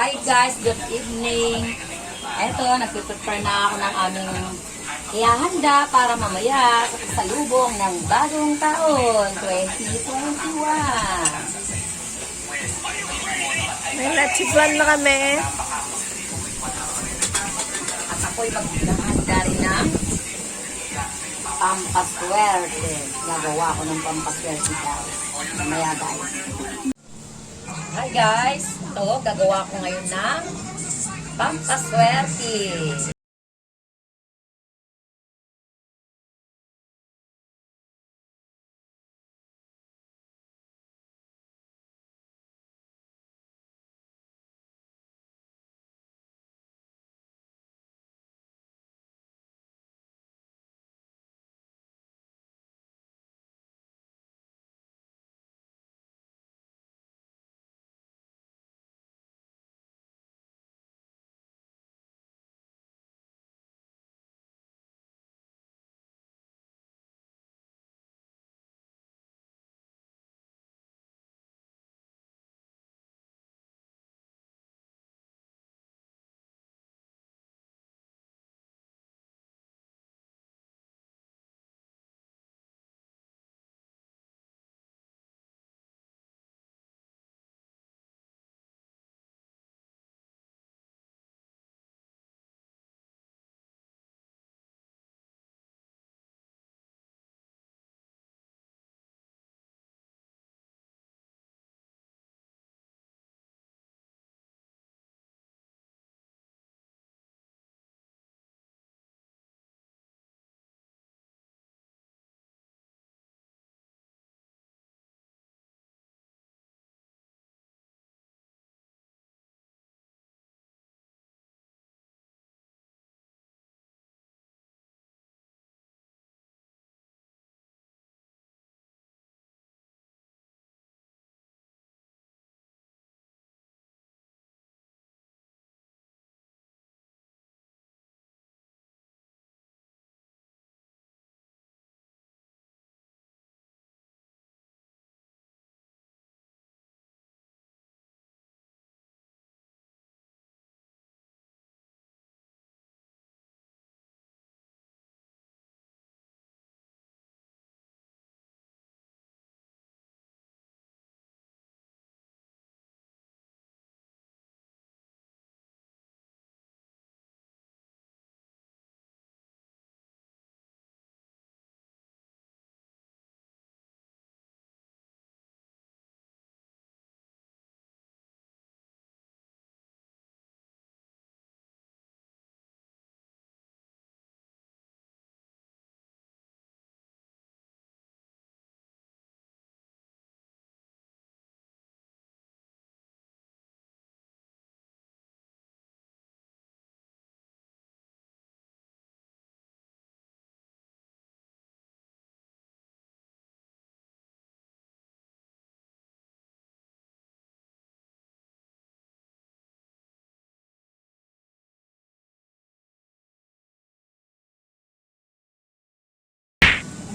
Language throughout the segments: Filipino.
Hi guys, good evening. Eto, nagpiprepare na ako ng aming ihahanda para mamaya sa pasalubong ng bagong taon, 2021. May nachipuan na kami. At ako'y maghahanda rin ng pampaswerte. Gagawa ko ng pampaswerte guys. Mamaya guys. Hi guys, ito gagawa ko ngayon ng pampaswerte.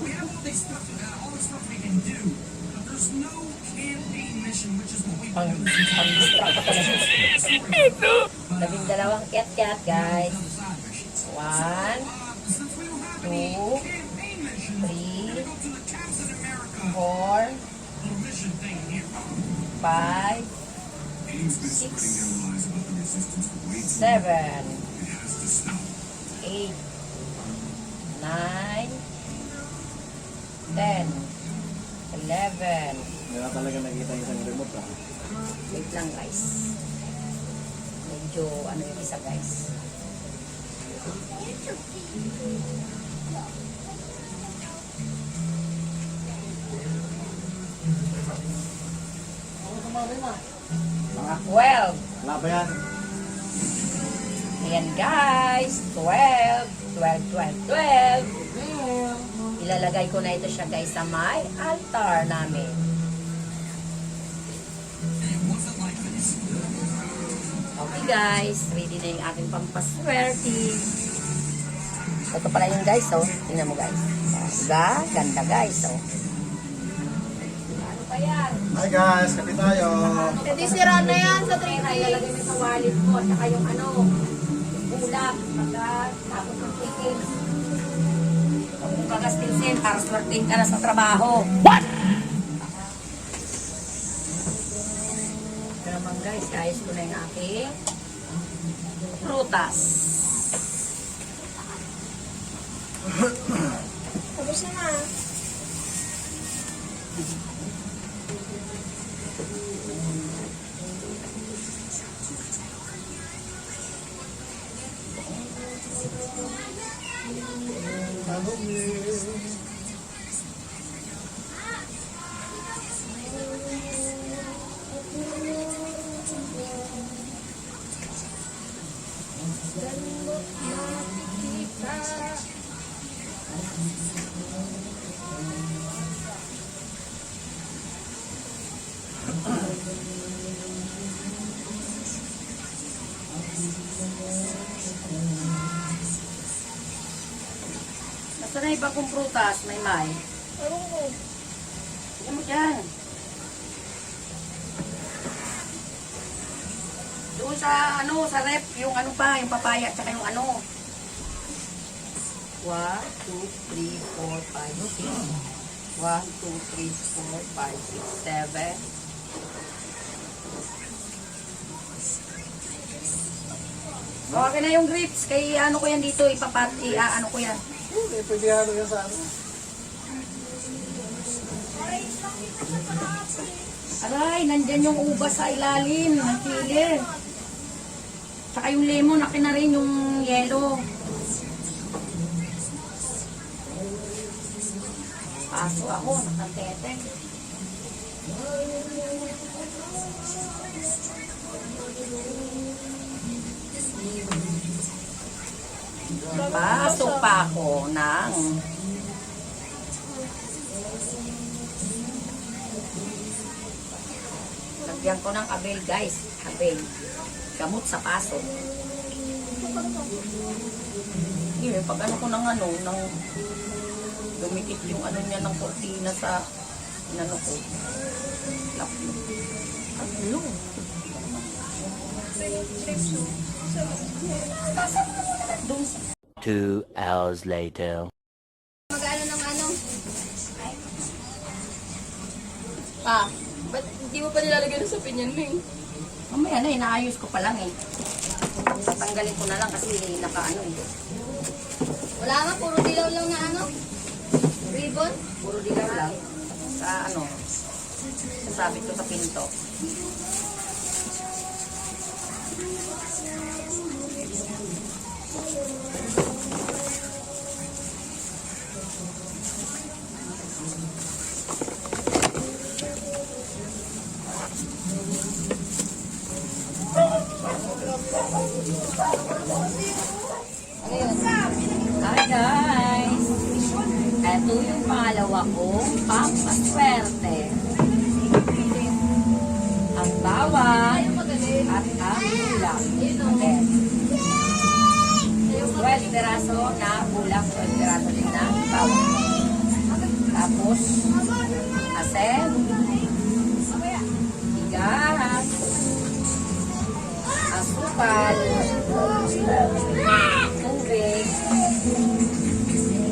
All the stuff we can do, but there's no campaign mission, which is what we do. Labing-dalawang cat guys. 1, 2, 3, 4, 5, 6, 7, 8, 9, 10, 11. Wala talaga nakita yung isang remote ah. Wait lang guys. Medyo ano yung isa guys. Mga 12. Wala ba yan? Ayan guys. 12. 12, 12, 12. Ilalagay ko na ito siya guys sa may altar namin. Okay guys, ready na yung ating pampaswerte. Ito pala yung guys, oh. Tingnan mo guys. Diba? Ganda guys, oh. Hi guys, kape tayo. Hindi sira na yan sa Pera, 3 ilalagay mo sa wallet mo, at saka yung ano, ulap, tapos ng tickets. Huwag mong gagastinsin para swertin ka na sa trabaho. What? Ito naman guys, ayos ko na yung aking prutas. Tapos na nga. Basta na iba kong prutas, may. Ewan ko. Tignan mo dyan. Doon sa ano, sa rep, yung ano pa, yung papaya, tsaka yung ano. 1, 2, 3, 4, 5, 6. 1, 2, 3, 4, 5, 6, 7. Okay na yung grapes. Kay ano ko yan dito, ano ko yan. Hindi, pwede halo yan sa ano. Aray, nandyan yung ubas sa ilalim ng chili. Tsaka yung lemon, akin na rin yung yellow. Paso ako, nakatete. Pasok pa ako ng lagyan ko ng abel guys. Abel. Gamot sa paso. Hindi, pag ano ko ng ano, nang dumikit yung ano niya ng kortina sa inano ko. Laplo. Ano? 2 hours later. Mag-ano ng ano? Pa, ba't hindi mo pa nilalagay sa pinyan mo eh? Mamaya na, inaayos ko pa lang eh. Tatanggalin ko na lang kasi nakaano eh. Wala nga, puro dilaw lang na ano? Ribbon? Puro dilaw lang. Sa ano, sasabit ko sa pinto. Hi guys! Ito yung pangalawa kong pampaswerte. Ang bawang at ang ulam. Okay. 12 peraso na ulam, 12 peraso din na bawang. Tapos, asin, bigas, asukal, tubig,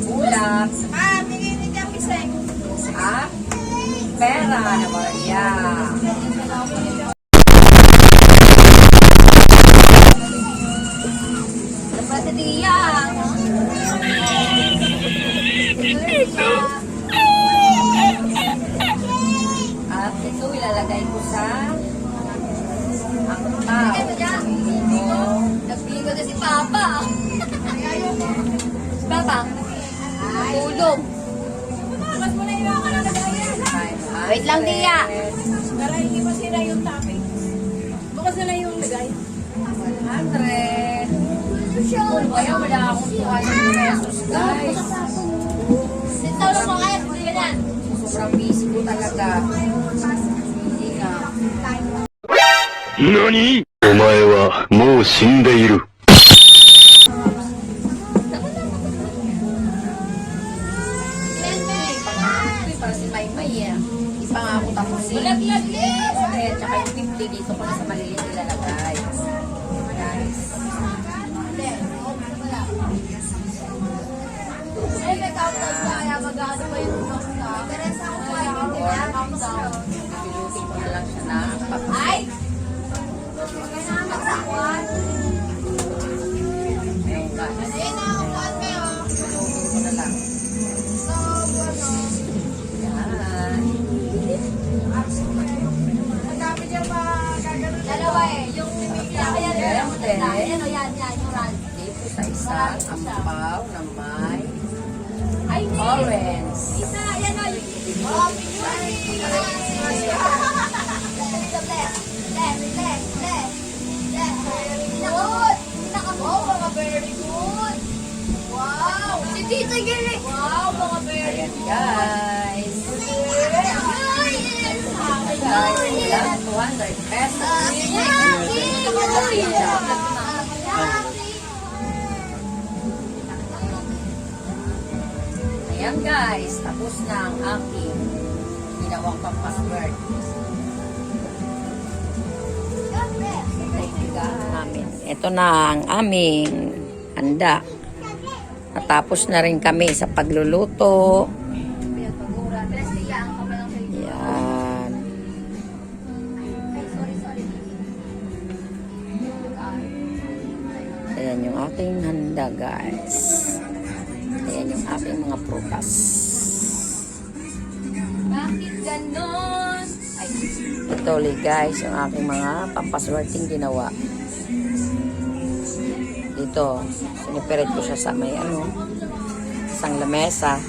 ulap, Ah, tingin ni Jam Iseng. at pera na barya. Pati-tiya. At ito ilalagay ko sa aktaw. Nagbigay ko na si Papa. Si Papa? Tulog. Bukas mo na yung ako na nagaya. Wait lang, Tia. Para hindi masira yung topic. Bukas na lang yung lagay. 100. Ano kaya wala akong 200 pesos, guys. Sintaw lang mo kaya. Sige na. Sobrang busy ko talaga. Hindi nga. 何？お前はもう死んでいる。 Para si Maymay eh. pa nga ako tapusin. Ayan, tsaka yung 50 dito ko na sa maliit ilalagay. Guys. May countdown ka, kaya mag-ano pa yung countdown. Teresa, ako pa yung countdown. Pilutin ko na lang siya na papusin. Ay! Magkanamak sa kwan. Ayun guys. Ayun na, ang kwan kayo. Pilutin ko na lang. Yan. Ang dami niya pa gagano'n. Dalawa eh, yung pipila. Kaya Ayan, then, yan, yung run. dito sa isang ampaw na may Ay, hindi. orange. Isa, yan o. Oh, very good. Wow. Si Tita Gili. Wow, mga very Ayan good. guys. Guys, ilan? 200 pesos. Ayan guys, tapos na ang aking ginawang pampasword. Thank you guys. Ito na ang aming handa. Natapos na rin kami sa pagluluto. Yan. Ayan yung aking handa guys. Ayan yung aking mga prutas. Bakit ganon? Ay, ito ulit guys, yung aking mga pampaswerting ginawa. Dito, sinipirit ko siya sa may isang lamesa.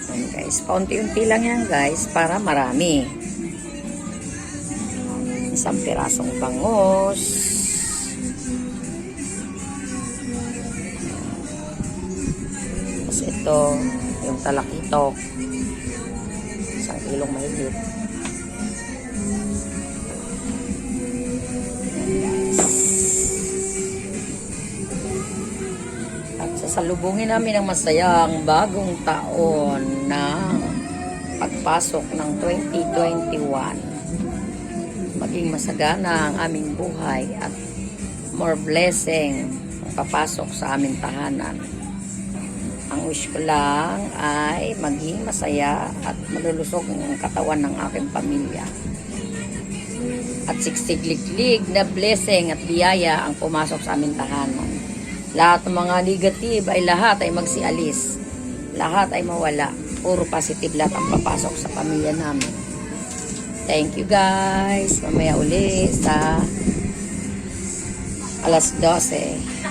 Ayan guys, paunti-unti lang yan guys, para marami. Isang pirasong bangus. Tapos ito, yung talakitok. Isang kilong mahigit. At sasalubungin namin ang masayang bagong taon na pagpasok ng 2021. Maging masagana ang aming buhay at more blessing ang papasok sa aming tahanan. Ang wish ko lang ay maging masaya at malulusog ang katawan ng aking pamilya. At siksigliglig na blessing at biyaya ang pumasok sa aming tahanan. Lahat ng mga negative ay lahat ay magsialis. Lahat ay mawala. Puro positive lahat ang papasok sa pamilya namin. Thank you guys. Mamaya uli sa alas 12.